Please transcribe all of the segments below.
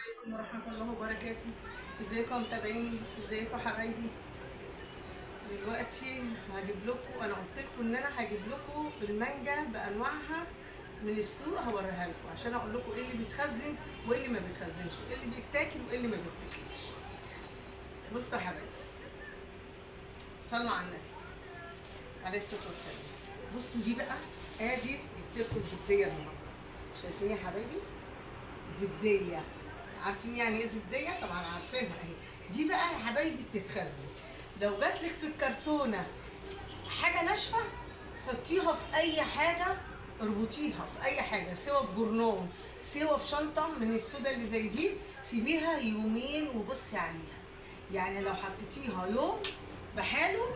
عليكم ورحمة الله وبركاته. ازيكم متابعيني؟ ازيكم حبايبي؟ دلوقتي هجيب لكم، انا قلت لكم ان انا هجيب لكم المانجا بانواعها من السوق، هوريها لكم عشان اقول لكم ايه اللي بيتخزن وايه اللي ما بيتخزنش، وايه اللي بيتاكل وايه اللي ما بيتاكلش. بصوا يا حبايبي، صلوا على النبي عليه الصلاه والسلام. بصوا دي بقى، ادي جبت لكم الزبديه النهارده. شايفين يا حبايبي؟ زبديه. عارفين يعني ايه زبديه؟ طبعا عارفينها اهي. دي بقى يا حبايبي بتتخزن. لو جاتلك في الكرتونه حاجه ناشفه، حطيها في اي حاجه، اربطيها في اي حاجه، سوا في جرنان، سوا في شنطه من السودا اللي زي دي، سيبيها يومين وبصي عليها. يعني لو حطيتيها يوم بحاله،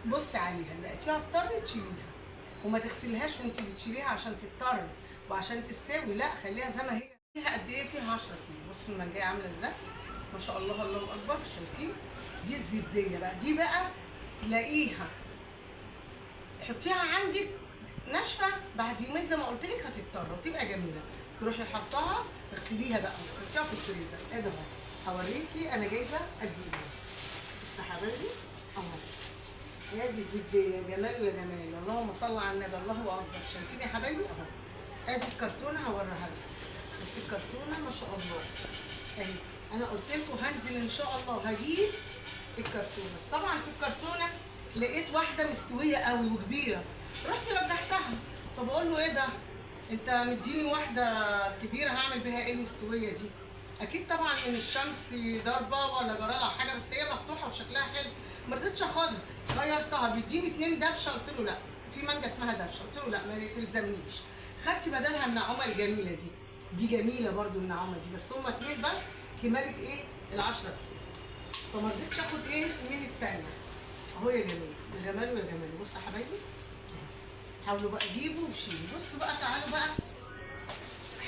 بصي عليها، لقيتيها اضطرت تشيليها، وما تغسليهاش وانت بتشيليها عشان تضطر وعشان تستوي، لا خليها زي ما هي. فيها قد ايه؟ فيها 10 كيلو. بصوا المانجايه عامله ازاي، ما شاء الله، الله اكبر. شايفين؟ دي الزبديه بقى. دي بقى تلاقيها حطيها عندك ناشفه، بعد يومين زي ما قلت لك هتضطر وتبقى جميله، تروحي حطها تغسليها بقى وتحطيها في الفريزر. ايه ده؟ هوريكي انا جايبه قد ايه. بصوا يا حبايبي اهو، يا دي الزبديه، يا جمال يا جمال، اللهم صل على النبي، الله اكبر. شايفين يا حبايبي اهو؟ ادي الكرتونه هوريها لكم. بس الكرتونه ما شاء الله اهي. انا قلت لكم هنزل ان شاء الله هجيب الكرتونه. طبعا في الكرتونه لقيت واحده مستويه قوي وكبيره، رحت رجعتها، فبقول له ايه ده؟ انت مديني واحده كبيره، هعمل بيها ايه المستويه دي؟ اكيد طبعا من الشمس ضربه ولا جرالها حاجه، بس هي مفتوحه وشكلها حلو، ما رضيتش اخدها، غيرتها. بيديني 2 دبشه، قلت له لا، في مانجا اسمها دبشه، قلت له لا ما تلزمنيش. خدت بدلها النعومه الجميله دي، دي جميله برده النعومه دي، بس هما 2 بس، كمالة ايه؟ ال10 كيلو، فما رضيتش اخد ايه من الثانيه. اهو يا جميل، يا جمال ويا جمال. بصوا يا حبايبي، حاولوا بقى جيبوا وشيلوا. بصوا بقى، تعالوا بقى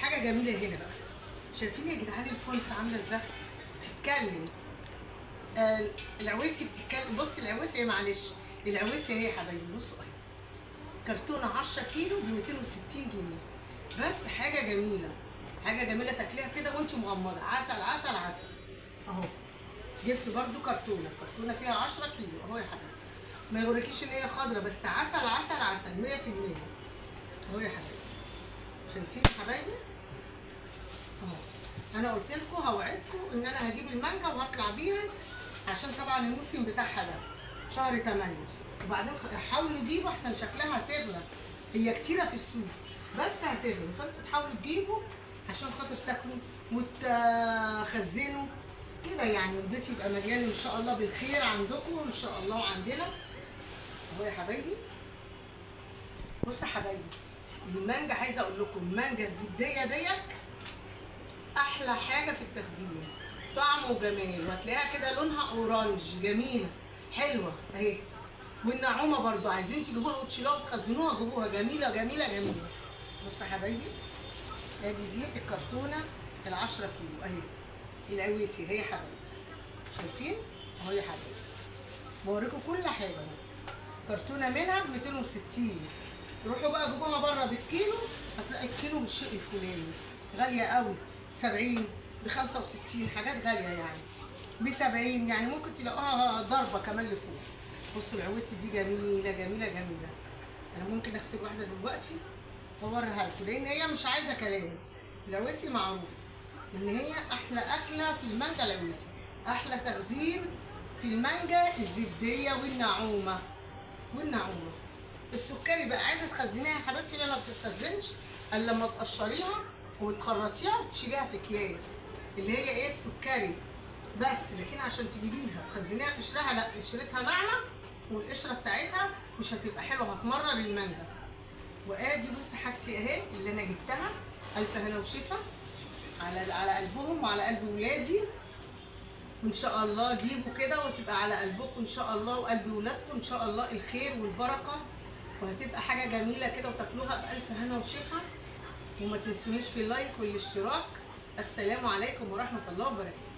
حاجه جميله هنا بقى. شايفين يا جدعان الفونس عامله ازاي؟ بتتكلم. العويسي بتتكلم. بصي العويسي ايه، معلش، العويسي اهي يا حبايبي. بصوا اهي، كرتونه 10 كيلو ب 260 جنيه بس. حاجه جميله، حاجه جميله، تاكليها كده وانت مغمضه، عسل عسل عسل. اهو جبت برده كرتونه، الكرتونه فيها 10 كيلو اهو يا حبايبي. ما يغركيش ان هي خضره، بس عسل عسل عسل 100%. اهو يا حبايبي، شايفين يا حبايبي اهو. انا قلت لكم هوعدكم ان انا هجيب المانجا وهطلع بيها، عشان طبعا الموسم بتاعها ده شهر 8، وبعدين حاولوا تجيبوا احسن شكلها هتغلى، هي كتيره في السوق بس هتغلى، فانتوا تحاولوا تجيبوا عشان خاطر تاكلوا وتخزنوا كده، يعني البيت يبقى مليان ان شاء الله بالخير عندكم ان شاء الله وعندنا. اهو يا حبايبي. بصوا يا حبايبي، المانجا عايزه اقول لكم، المانجا الزبديه ديت احلى حاجه في التخزين، طعم وجمال، وهتلاقيها كده لونها اورانج، جميله حلوه اهي. والنعومه برضو عايزين تجيبوها وتشيلوها وتخزنوها، جيبوها، جميله جميله جميله. بصوا يا حبايبي، ادي دي الكرتونه ال10 كيلو اهي، العويسي اهي يا حبايبي. شايفين اهو يا حبايبي، بوريكم كل حاجه اهو. كرتونه منها ب 260. روحوا بقى جيبوها بره بالكيلو، هتلاقي الكيلو بالشيء الفلاني، غاليه قوي، 70 ب 65، حاجات غاليه يعني ب 70، يعني ممكن تلاقوها ضربه كمان لفوق. بصوا العويسي دي جميله جميله جميله. انا ممكن اغسل واحده دلوقتي واوريها لكم، لان هي مش عايزه كلام. العويسي معروف ان هي احلى اكله في المانجا، العويسي احلى تخزين في المانجا، الزبديه والنعومه. والنعومه السكري بقى عايزه تخزنيها يا حبيبتي، ليه ما بتتخزنش الا لما تقشريها وتخرطيها وتشيليها في اكياس، اللي هي ايه، السكري بس. لكن عشان تجيبيها تخزنيها قشرها، لا، قشرتها ناعمه والقشره بتاعتها مش هتبقى حلوه، هتمرر المانجا. وادي بص حاجتي اهي اللي انا جبتها، الف هنا وشفا على قلبهم وعلى قلب ولادي، وان شاء الله جيبوا كده وتبقى على قلبكم ان شاء الله وقلب ولادكم ان شاء الله الخير والبركه، وهتبقى حاجه جميله كده وتاكلوها بالف هنا وشفا. وما تنسونيش في اللايك والاشتراك. السلام عليكم ورحمه الله وبركاته.